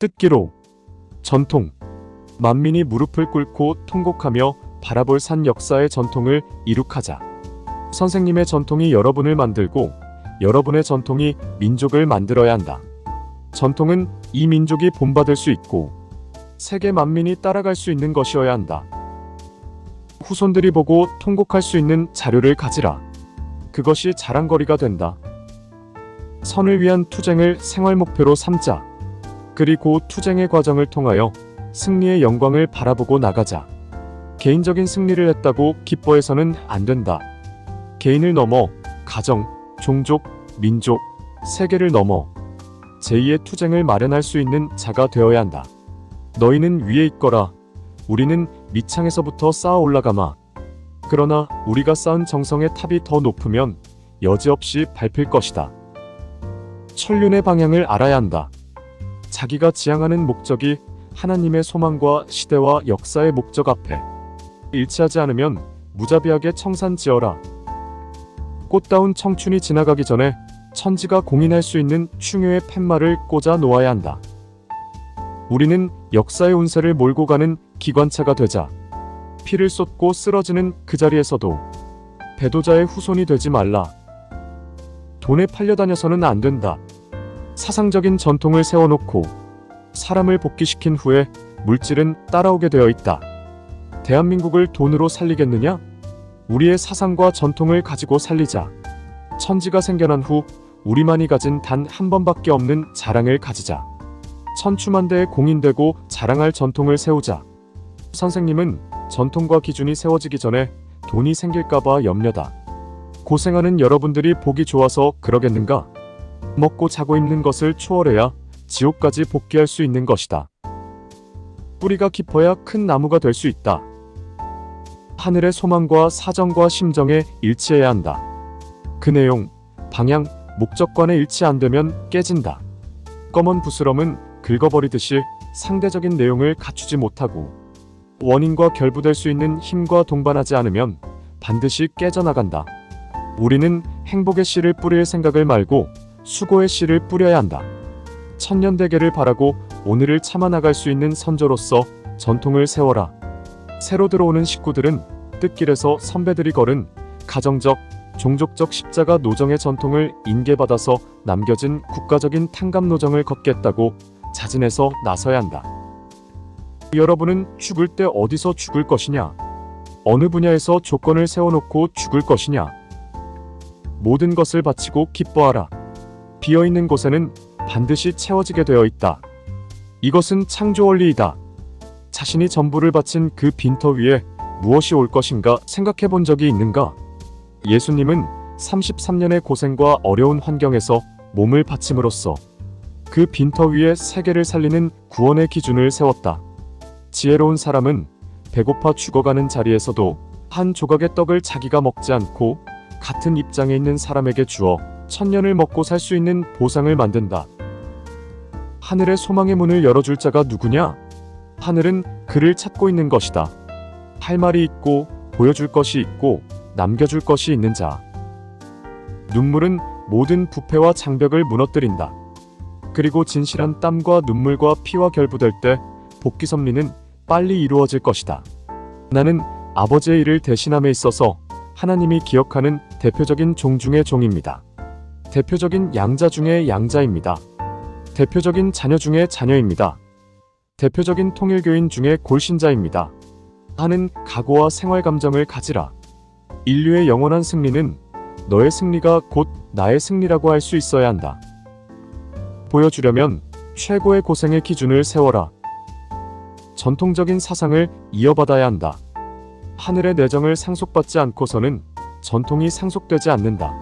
뜻기로 전통. 만민이 무릎을 꿇고 통곡하며 바라볼 산 역사의 전통을 이룩하자. 선생님의 전통이 여러분을 만들고 여러분의 전통이 민족을 만들어야 한다. 전통은 이 민족이 본받을 수 있고 세계 만민이 따라갈 수 있는 것이어야 한다. 후손들이 보고 통곡할 수 있는 자료를 가지라. 그것이 자랑거리가 된다. 선을 위한 투쟁을 생활 목표로 삼자. 그리고 투쟁의 과정을 통하여 승리의 영광을 바라보고 나가자. 개인적인 승리를 했다고 기뻐해서는 안 된다. 개인을 넘어 가정, 종족, 민족, 세계를 넘어 제2의 투쟁을 마련할 수 있는 자가 되어야 한다. 너희는 위에 있거라. 우리는 밑창에서부터 쌓아 올라가마. 그러나 우리가 쌓은 정성의 탑이 더 높으면 여지없이 밟힐 것이다. 천륜의 방향을 알아야 한다. 자기가 지향하는 목적이 하나님의 소망과 시대와 역사의 목적 앞에 일치하지 않으면 무자비하게 청산지어라. 꽃다운 청춘이 지나가기 전에 천지가 공인할 수 있는 충효의 팻말을 꽂아 놓아야 한다. 우리는 역사의 운세를 몰고 가는 기관차가 되자. 피를 쏟고 쓰러지는 그 자리에서도 배도자의 후손이 되지 말라. 돈에 팔려다녀서는 안 된다. 사상적인 전통을 세워놓고 사람을 복귀시킨 후에 물질은 따라오게 되어 있다. 대한민국을 돈으로 살리겠느냐? 우리의 사상과 전통을 가지고 살리자. 천지가 생겨난 후 우리만이 가진 단 한 번밖에 없는 자랑을 가지자. 천추만대에 공인되고 자랑할 전통을 세우자. 선생님은 전통과 기준이 세워지기 전에 돈이 생길까봐 염려다. 고생하는 여러분들이 보기 좋아서 그러겠는가? 먹고 자고 입는 것을 초월해야 지옥까지 복귀할 수 있는 것이다. 뿌리가 깊어야 큰 나무가 될 수 있다. 하늘의 소망과 사정과 심정에 일치해야 한다. 그 내용, 방향, 목적관에 일치 안 되면 깨진다. 검은 부스럼은 긁어버리듯이 상대적인 내용을 갖추지 못하고 원인과 결부될 수 있는 힘과 동반하지 않으면 반드시 깨져나간다. 우리는 행복의 씨를 뿌릴 생각을 말고 수고의 씨를 뿌려야 한다. 천년대계를 바라고 오늘을 참아나갈 수 있는 선조로서 전통을 세워라. 새로 들어오는 식구들은 뜻길에서 선배들이 걸은 가정적, 종족적 십자가 노정의 전통을 인계받아서 남겨진 국가적인 탕감 노정을 걷겠다고 자진해서 나서야 한다. 여러분은 죽을 때 어디서 죽을 것이냐? 어느 분야에서 조건을 세워놓고 죽을 것이냐? 모든 것을 바치고 기뻐하라. 비어있는 곳에는 반드시 채워지게 되어 있다. 이것은 창조 원리이다. 자신이 전부를 바친 그 빈터 위에 무엇이 올 것인가 생각해 본 적이 있는가? 예수님은 33년의 고생과 어려운 환경에서 몸을 바침으로써 그 빈터 위에 세계를 살리는 구원의 기준을 세웠다. 지혜로운 사람은 배고파 죽어가는 자리에서도 한 조각의 떡을 자기가 먹지 않고 같은 입장에 있는 사람에게 주어 천년을 먹고 살 수 있는 보상을 만든다. 하늘의 소망의 문을 열어줄 자가 누구냐? 하늘은 그를 찾고 있는 것이다. 할 말이 있고 보여줄 것이 있고 남겨줄 것이 있는 자. 눈물은 모든 부패와 장벽을 무너뜨린다. 그리고 진실한 땀과 눈물과 피와 결부될 때 복귀 섭리는 빨리 이루어질 것이다. 나는 아버지의 일을 대신함에 있어서 하나님이 기억하는 대표적인 종 중의 종입니다. 대표적인 양자 중의 양자입니다. 대표적인 자녀 중의 자녀입니다. 대표적인 통일교인 중의 골신자입니다. 하는 각오와 생활 감정을 가지라. 인류의 영원한 승리는 너의 승리가 곧 나의 승리라고 할 수 있어야 한다. 보여주려면 최고의 고생의 기준을 세워라. 전통적인 사상을 이어받아야 한다. 하늘의 내정을 상속받지 않고서는 전통이 상속되지 않는다.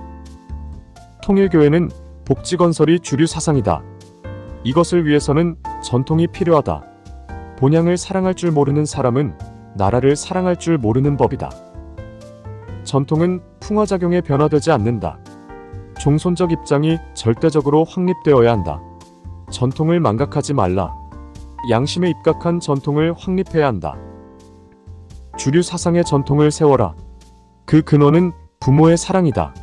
통일교회는 복지건설이 주류 사상이다. 이것을 위해서는 전통이 필요하다. 본향을 사랑할 줄 모르는 사람은 나라를 사랑할 줄 모르는 법이다. 전통은 풍화작용에 변화되지 않는다. 종손적 입장이 절대적으로 확립되어야 한다. 전통을 망각하지 말라. 양심에 입각한 전통을 확립해야 한다. 주류 사상의 전통을 세워라. 그 근원은 부모의 사랑이다.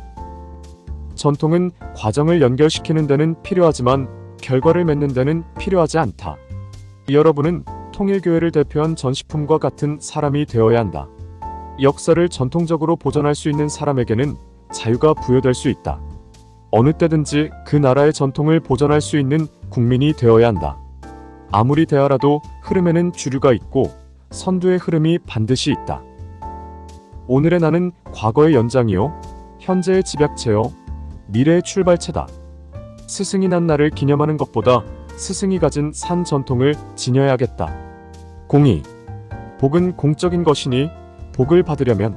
전통은 과정을 연결시키는 데는 필요하지만 결과를 맺는 데는 필요하지 않다. 여러분은 통일교회를 대표한 전시품과 같은 사람이 되어야 한다. 역사를 전통적으로 보존할 수 있는 사람에게는 자유가 부여될 수 있다. 어느 때든지 그 나라의 전통을 보존할 수 있는 국민이 되어야 한다. 아무리 대하라도 흐름에는 주류가 있고 선두의 흐름이 반드시 있다. 오늘의 나는 과거의 연장이요, 현재의 집약체요, 미래의 출발체다. 스승이 난 나를 기념하는 것보다 스승이 가진 산 전통을 지녀야겠다. 02. 복은 공적인 것이니 복을 받으려면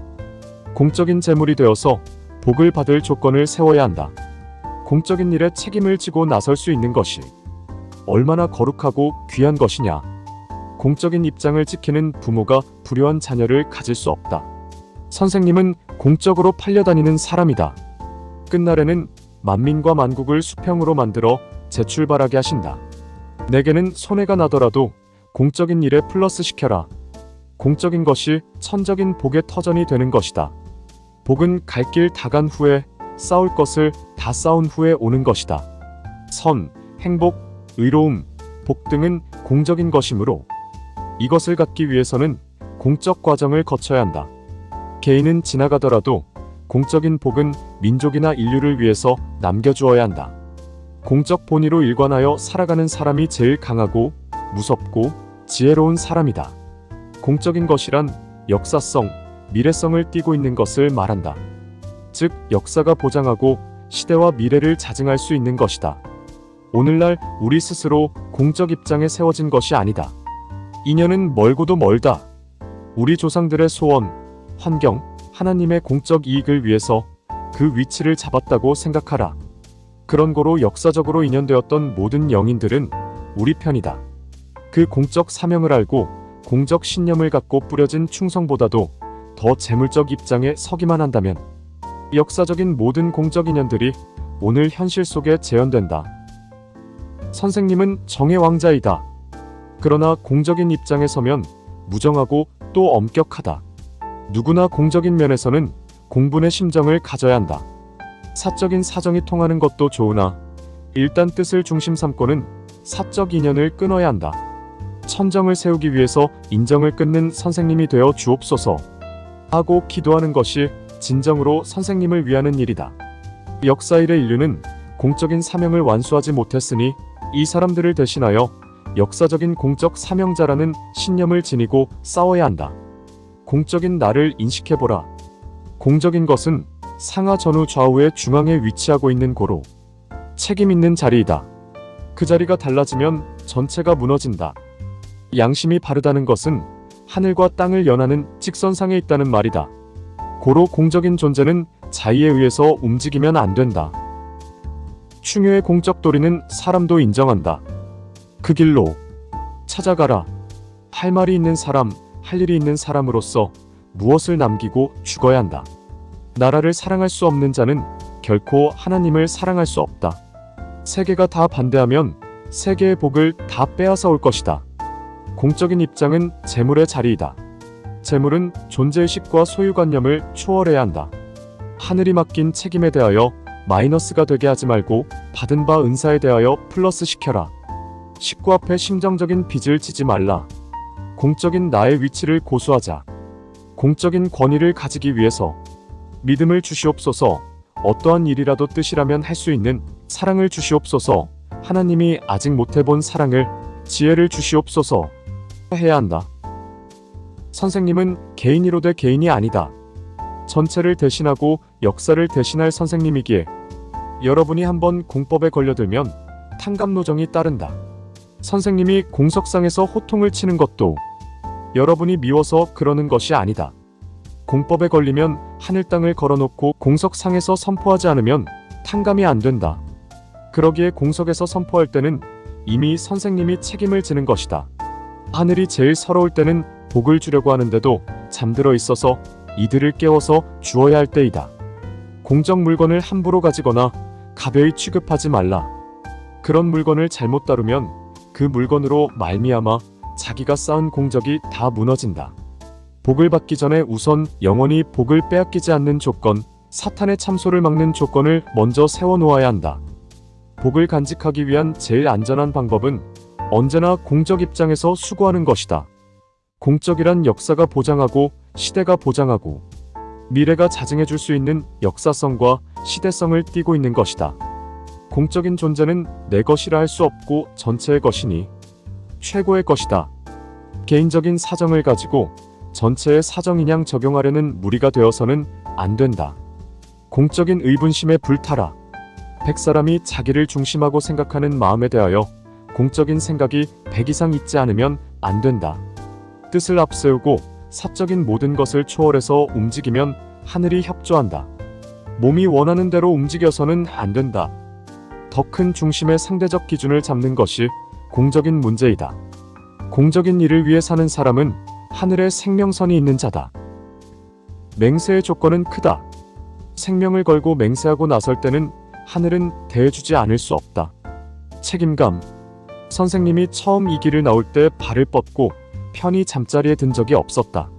공적인 재물이 되어서 복을 받을 조건을 세워야 한다. 공적인 일에 책임을 지고 나설 수 있는 것이 얼마나 거룩하고 귀한 것이냐. 공적인 입장을 지키는 부모가 불효한 자녀를 가질 수 없다. 선생님은 공적으로 팔려다니는 사람이다. 끝날에는 만민과 만국을 수평으로 만들어 재출발하게 하신다. 내게는 손해가 나더라도 공적인 일에 플러스 시켜라. 공적인 것이 천적인 복의 터전이 되는 것이다. 복은 갈 길 다 간 후에, 싸울 것을 다 싸운 후에 오는 것이다. 선, 행복, 의로움, 복 등은 공적인 것이므로 이것을 갖기 위해서는 공적 과정을 거쳐야 한다. 개인은 지나가더라도 공적인 복은 민족이나 인류를 위해서 남겨주어야 한다. 공적 본의로 일관하여 살아가는 사람이 제일 강하고 무섭고 지혜로운 사람이다. 공적인 것이란 역사성, 미래성을 띠고 있는 것을 말한다. 즉, 역사가 보장하고 시대와 미래를 자증할 수 있는 것이다. 오늘날 우리 스스로 공적 입장에 세워진 것이 아니다. 인연은 멀고도 멀다. 우리 조상들의 소원, 환경, 하나님의 공적 이익을 위해서 그 위치를 잡았다고 생각하라. 그런 고로 역사적으로 인연되었던 모든 영인들은 우리 편이다. 그 공적 사명을 알고 공적 신념을 갖고 뿌려진 충성보다도 더 재물적 입장에 서기만 한다면 역사적인 모든 공적 인연들이 오늘 현실 속에 재현된다. 선생님은 정의 왕자이다. 그러나 공적인 입장에 서면 무정하고 또 엄격하다. 누구나 공적인 면에서는 공분의 심정을 가져야 한다. 사적인 사정이 통하는 것도 좋으나 일단 뜻을 중심 삼고는 사적 인연을 끊어야 한다. 천정을 세우기 위해서 인정을 끊는 선생님이 되어 주옵소서 하고 기도하는 것이 진정으로 선생님을 위하는 일이다. 역사일의 인류는 공적인 사명을 완수하지 못했으니 이 사람들을 대신하여 역사적인 공적 사명자라는 신념을 지니고 싸워야 한다. 공적인 나를 인식해보라. 공적인 것은 상하 전후 좌우의 중앙에 위치하고 있는 고로 책임 있는 자리이다. 그 자리가 달라지면 전체가 무너진다. 양심이 바르다는 것은 하늘과 땅을 연하는 직선상에 있다는 말이다. 고로 공적인 존재는 자의에 의해서 움직이면 안 된다. 충효의 공적 도리는 사람도 인정한다. 그 길로 찾아가라. 할 말이 있는 사람, 할 일이 있는 사람으로서 무엇을 남기고 죽어야 한다. 나라를 사랑할 수 없는 자는 결코 하나님을 사랑할 수 없다. 세계가 다 반대하면 세계의 복을 다 빼앗아 올 것이다. 공적인 입장은 재물의 자리이다. 재물은 존재의식과 소유관념을 초월해야 한다. 하늘이 맡긴 책임에 대하여 마이너스가 되게 하지 말고 받은 바 은사에 대하여 플러스 시켜라. 식구 앞에 심정적인 빚을 지지 말라. 공적인 나의 위치를 고수하자. 공적인 권위를 가지기 위해서 믿음을 주시옵소서. 어떠한 일이라도 뜻이라면 할 수 있는 사랑을 주시옵소서. 하나님이 아직 못해본 사랑을, 지혜를 주시옵소서 해야 한다. 선생님은 개인이로 돼 개인이 아니다. 전체를 대신하고 역사를 대신할 선생님이기에 여러분이 한번 공법에 걸려들면 탕감노정이 따른다. 선생님이 공석상에서 호통을 치는 것도 여러분이 미워서 그러는 것이 아니다. 공법에 걸리면 하늘 땅을 걸어놓고 공석상에서 선포하지 않으면 탕감이 안 된다. 그러기에 공석에서 선포할 때는 이미 선생님이 책임을 지는 것이다. 하늘이 제일 서러울 때는 복을 주려고 하는데도 잠들어 있어서 이들을 깨워서 주어야 할 때이다. 공적 물건을 함부로 가지거나 가벼이 취급하지 말라. 그런 물건을 잘못 다루면 그 물건으로 말미암아 자기가 쌓은 공적이 다 무너진다. 복을 받기 전에 우선 영원히 복을 빼앗기지 않는 조건, 사탄의 참소를 막는 조건을 먼저 세워놓아야 한다. 복을 간직하기 위한 제일 안전한 방법은 언제나 공적 입장에서 수고하는 것이다. 공적이란 역사가 보장하고 시대가 보장하고 미래가 자증해 줄 수 있는 역사성과 시대성을 띠고 있는 것이다. 공적인 존재는 내 것이라 할 수 없고 전체의 것이니 최고의 것이다. 개인적인 사정을 가지고 전체의 사정인양 적용하려는 무리가 되어서는 안 된다. 공적인 의분심에 불타라. 100사람이 자기를 중심하고 생각하는 마음에 대하여 공적인 생각이 100 이상 있지 않으면 안 된다. 뜻을 앞세우고 사적인 모든 것을 초월해서 움직이면 하늘이 협조한다. 몸이 원하는 대로 움직여서는 안 된다. 더 큰 중심의 상대적 기준을 잡는 것이 공적인 문제이다. 공적인 일을 위해 사는 사람은 하늘에 생명선이 있는 자다. 맹세의 조건은 크다. 생명을 걸고 맹세하고 나설 때는 하늘은 대해주지 않을 수 없다. 책임감. 선생님이 처음 이 길을 나올 때 발을 뻗고 편히 잠자리에 든 적이 없었다.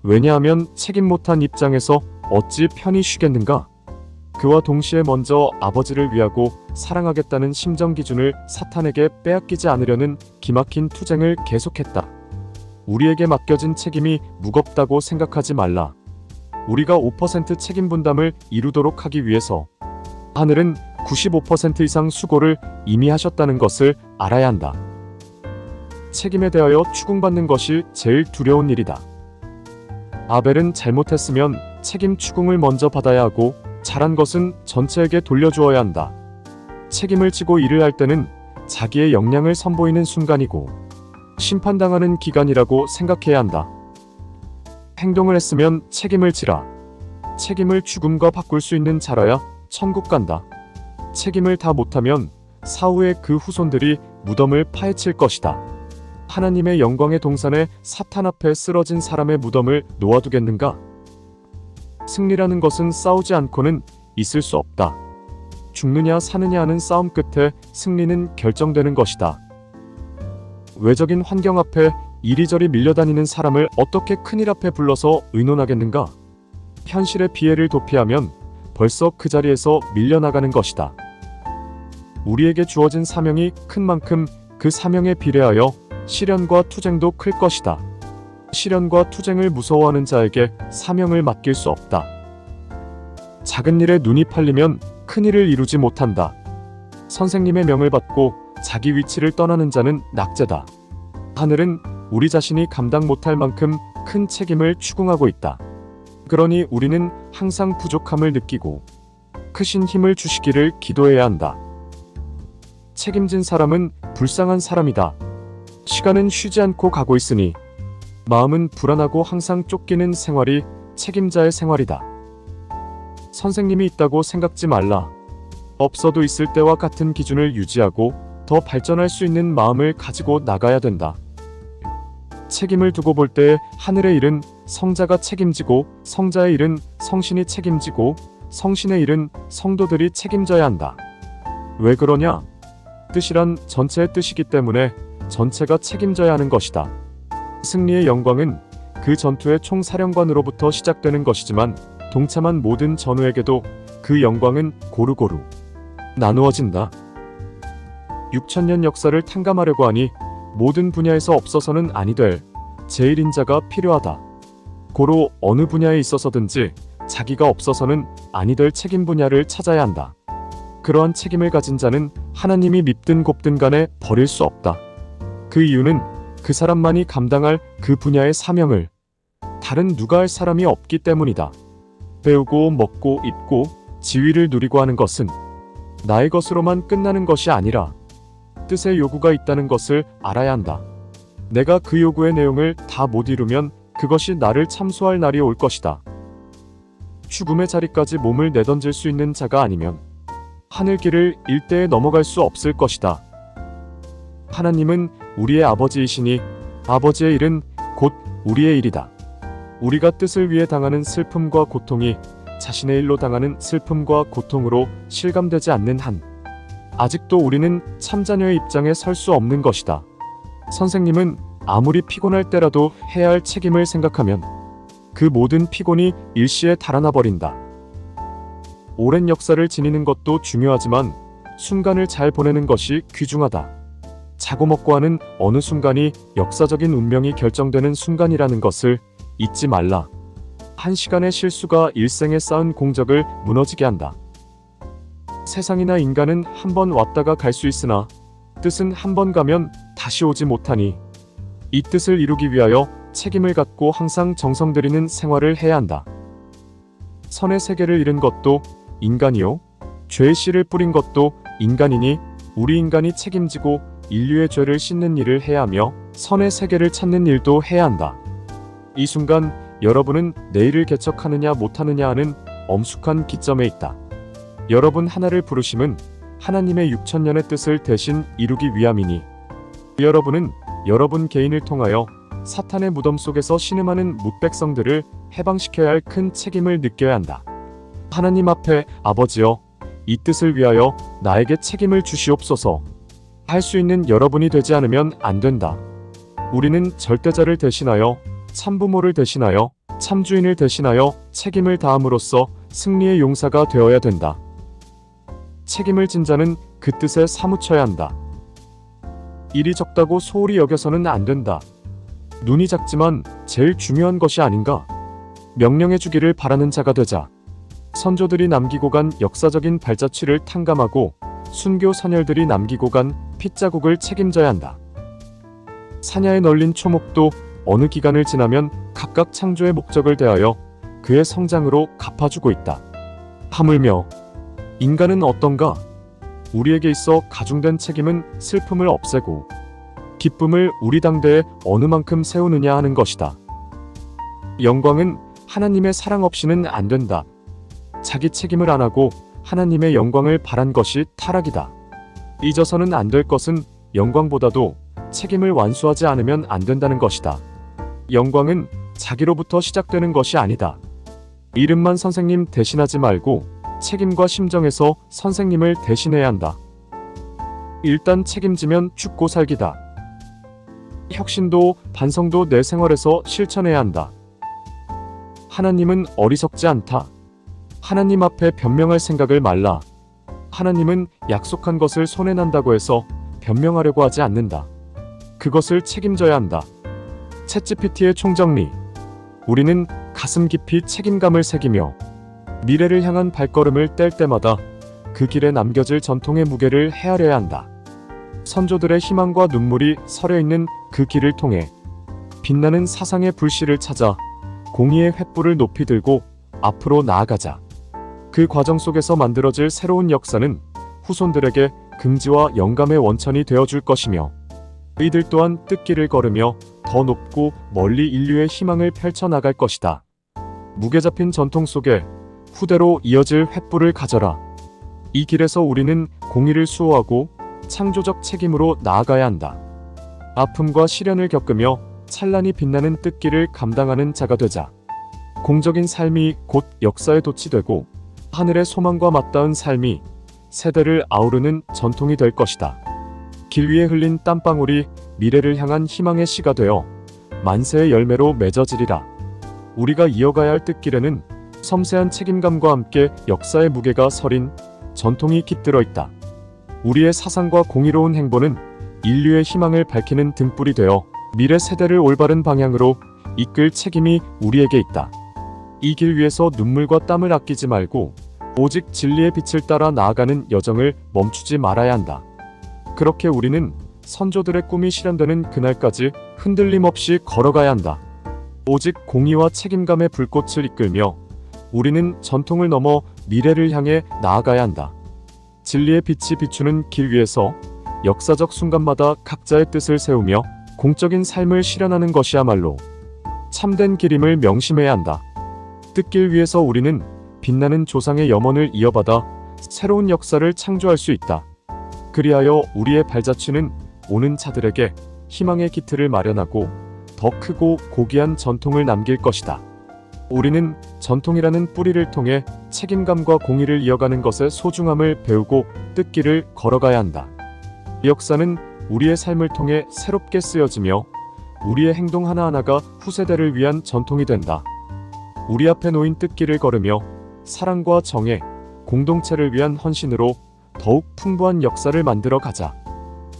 왜냐하면 책임 못한 입장에서 어찌 편히 쉬겠는가? 그와 동시에 먼저 아버지를 위하고 사랑하겠다는 심정 기준을 사탄에게 빼앗기지 않으려는 기막힌 투쟁을 계속했다. 우리에게 맡겨진 책임이 무겁다고 생각하지 말라. 우리가 5% 책임 분담을 이루도록 하기 위해서 하늘은 95% 이상 수고를 이미 하셨다는 것을 알아야 한다. 책임에 대하여 추궁받는 것이 제일 두려운 일이다. 아벨은 잘못했으면 책임 추궁을 먼저 받아야 하고 잘한 것은 전체에게 돌려주어야 한다. 책임을 지고 일을 할 때는 자기의 역량을 선보이는 순간이고 심판당하는 기간이라고 생각해야 한다. 행동을 했으면 책임을 지라. 책임을 죽음과 바꿀 수 있는 자라야 천국 간다. 책임을 다 못하면 사후에 그 후손들이 무덤을 파헤칠 것이다. 하나님의 영광의 동산에 사탄 앞에 쓰러진 사람의 무덤을 놓아두겠는가? 승리라는 것은 싸우지 않고는 있을 수 없다. 죽느냐 사느냐 하는 싸움 끝에 승리는 결정되는 것이다. 외적인 환경 앞에 이리저리 밀려다니는 사람을 어떻게 큰일 앞에 불러서 의논하겠는가? 현실의 피해를 도피하면 벌써 그 자리에서 밀려나가는 것이다. 우리에게 주어진 사명이 큰 만큼 그 사명에 비례하여 시련과 투쟁도 클 것이다. 시련과 투쟁을 무서워하는 자에게 사명을 맡길 수 없다. 작은 일에 눈이 팔리면 큰 일을 이루지 못한다. 선생님의 명을 받고 자기 위치를 떠나는 자는 낙제다. 하늘은 우리 자신이 감당 못할 만큼 큰 책임을 추궁하고 있다. 그러니 우리는 항상 부족함을 느끼고 크신 힘을 주시기를 기도해야 한다. 책임진 사람은 불쌍한 사람이다. 시간은 쉬지 않고 가고 있으니 마음은 불안하고 항상 쫓기는 생활이 책임자의 생활이다. 선생님이 있다고 생각지 말라. 없어도 있을 때와 같은 기준을 유지하고 더 발전할 수 있는 마음을 가지고 나가야 된다. 책임을 두고 볼 때 하늘의 일은 성자가 책임지고 성자의 일은 성신이 책임지고 성신의 일은 성도들이 책임져야 한다. 왜 그러냐? 뜻이란 전체의 뜻이기 때문에 전체가 책임져야 하는 것이다. 승리의 영광은 그 전투의 총사령관으로부터 시작되는 것이지만 동참한 모든 전우에게도 그 영광은 고루고루 나누어진다. 6천년 역사를 탕감하려고 하니 모든 분야에서 없어서는 아니 될 제1인자가 필요하다. 고로 어느 분야에 있어서든지 자기가 없어서는 아니 될 책임 분야를 찾아야 한다. 그러한 책임을 가진 자는 하나님이 밉든 곱든 간에 버릴 수 없다. 그 이유는 그 사람만이 감당할 그 분야의 사명을 다른 누가 할 사람이 없기 때문이다. 배우고 먹고 입고 지위를 누리고 하는 것은 나의 것으로만 끝나는 것이 아니라 뜻의 요구가 있다는 것을 알아야 한다. 내가 그 요구의 내용을 다 못 이루면 그것이 나를 참소할 날이 올 것이다. 죽음의 자리까지 몸을 내던질 수 있는 자가 아니면 하늘길을 일대에 넘어갈 수 없을 것이다. 하나님은 우리의 아버지이시니 아버지의 일은 곧 우리의 일이다. 우리가 뜻을 위해 당하는 슬픔과 고통이 자신의 일로 당하는 슬픔과 고통으로 실감되지 않는 한 아직도 우리는 참자녀의 입장에 설 수 없는 것이다. 선생님은 아무리 피곤할 때라도 해야 할 책임을 생각하면 그 모든 피곤이 일시에 달아나 버린다. 오랜 역사를 지니는 것도 중요하지만 순간을 잘 보내는 것이 귀중하다. 자고 먹고 하는 어느 순간이 역사적인 운명이 결정되는 순간이라는 것을 잊지 말라. 한 시간의 실수가 일생에 쌓은 공적을 무너지게 한다. 세상이나 인간은 한 번 왔다가 갈 수 있으나 뜻은 한 번 가면 다시 오지 못하니 이 뜻을 이루기 위하여 책임을 갖고 항상 정성 들이는 생활을 해야 한다. 선의 세계를 잃은 것도 인간이요, 죄의 씨를 뿌린 것도 인간이니 우리 인간이 책임지고 인류의 죄를 씻는 일을 해야 하며 선의 세계를 찾는 일도 해야 한다. 이 순간 여러분은 내일을 개척하느냐 못하느냐 하는 엄숙한 기점에 있다. 여러분 하나를 부르심은 하나님의 6천년의 뜻을 대신 이루기 위함이니 여러분은 여러분 개인을 통하여 사탄의 무덤 속에서 신음하는 뭇백성들을 해방시켜야 할 큰 책임을 느껴야 한다. 하나님 앞에 아버지여, 이 뜻을 위하여 나에게 책임을 주시옵소서. 할 수 있는 여러분이 되지 않으면 안 된다. 우리는 절대자를 대신하여, 참부모를 대신하여, 참주인을 대신하여 책임을 다함으로써 승리의 용사가 되어야 된다. 책임을 진 자는 그 뜻에 사무쳐야 한다. 일이 적다고 소홀히 여겨서는 안 된다. 눈이 작지만 제일 중요한 것이 아닌가? 명령해주기를 바라는 자가 되자. 선조들이 남기고 간 역사적인 발자취를 탕감하고 순교 선열들이 남기고 간 핏자국을 책임져야 한다. 사냐에 널린 초목도 어느 기간을 지나면 각각 창조의 목적을 대하여 그의 성장으로 갚아주고 있다. 하물며 인간은 어떤가? 우리에게 있어 가중된 책임은 슬픔을 없애고 기쁨을 우리 당대에 어느 만큼 세우느냐 하는 것이다. 영광은 하나님의 사랑 없이는 안 된다. 자기 책임을 안 하고 하나님의 영광을 바란 것이 타락이다. 잊어서는 안 될 것은 영광보다도 책임을 완수하지 않으면 안 된다는 것이다. 영광은 자기로부터 시작되는 것이 아니다. 이름만 선생님 대신하지 말고 책임과 심정에서 선생님을 대신해야 한다. 일단 책임지면 죽고 살기다. 혁신도 반성도 내 생활에서 실천해야 한다. 하나님은 어리석지 않다. 하나님 앞에 변명할 생각을 말라. 하나님은 약속한 것을 손해난다고 해서 변명하려고 하지 않는다. 그것을 책임져야 한다. 챗GPT의 총정리. 우리는 가슴 깊이 책임감을 새기며 미래를 향한 발걸음을 뗄 때마다 그 길에 남겨질 전통의 무게를 헤아려야 한다. 선조들의 희망과 눈물이 서려 있는 그 길을 통해 빛나는 사상의 불씨를 찾아 공의의 횃불을 높이 들고 앞으로 나아가자. 그 과정 속에서 만들어질 새로운 역사는 후손들에게 긍지와 영감의 원천이 되어줄 것이며 이들 또한 뜻길을 걸으며 더 높고 멀리 인류의 희망을 펼쳐나갈 것이다. 무게 잡힌 전통 속에 후대로 이어질 횃불을 가져라. 이 길에서 우리는 공의를 수호하고 창조적 책임으로 나아가야 한다. 아픔과 시련을 겪으며 찬란히 빛나는 뜻길을 감당하는 자가 되자. 공적인 삶이 곧 역사의 돛이 되고 하늘의 소망과 맞닿은 삶이 세대를 아우르는 전통이 될 것이다. 길 위에 흘린 땀방울이 미래를 향한 희망의 씨가 되어 만세의 열매로 맺어지리라. 우리가 이어가야 할 뜻길에는 섬세한 책임감과 함께 역사의 무게가 서린 전통이 깃들어 있다. 우리의 사상과 공의로운 행보는 인류의 희망을 밝히는 등불이 되어 미래 세대를 올바른 방향으로 이끌 책임이 우리에게 있다. 이 길 위에서 눈물과 땀을 아끼지 말고 오직 진리의 빛을 따라 나아가는 여정을 멈추지 말아야 한다. 그렇게 우리는 선조들의 꿈이 실현되는 그날까지 흔들림 없이 걸어가야 한다. 오직 공의와 책임감의 불꽃을 이끌며 우리는 전통을 넘어 미래를 향해 나아가야 한다. 진리의 빛이 비추는 길 위에서 역사적 순간마다 각자의 뜻을 세우며 공적인 삶을 실현하는 것이야말로 참된 길임을 명심해야 한다. 뜻길 위에서 우리는 빛나는 조상의 염원을 이어받아 새로운 역사를 창조할 수 있다. 그리하여 우리의 발자취는 오는 자들에게 희망의 기틀을 마련하고 더 크고 고귀한 전통을 남길 것이다. 우리는 전통이라는 뿌리를 통해 책임감과 공의를 이어가는 것의 소중함을 배우고 뜻길을 걸어가야 한다. 역사는 우리의 삶을 통해 새롭게 쓰여지며 우리의 행동 하나하나가 후세대를 위한 전통이 된다. 우리 앞에 놓인 뜻길을 걸으며 사랑과 정의, 공동체를 위한 헌신으로 더욱 풍부한 역사를 만들어 가자.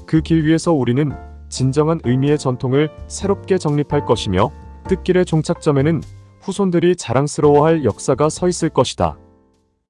그 길 위에서 우리는 진정한 의미의 전통을 새롭게 정립할 것이며, 뜻길의 종착점에는 후손들이 자랑스러워할 역사가 서 있을 것이다.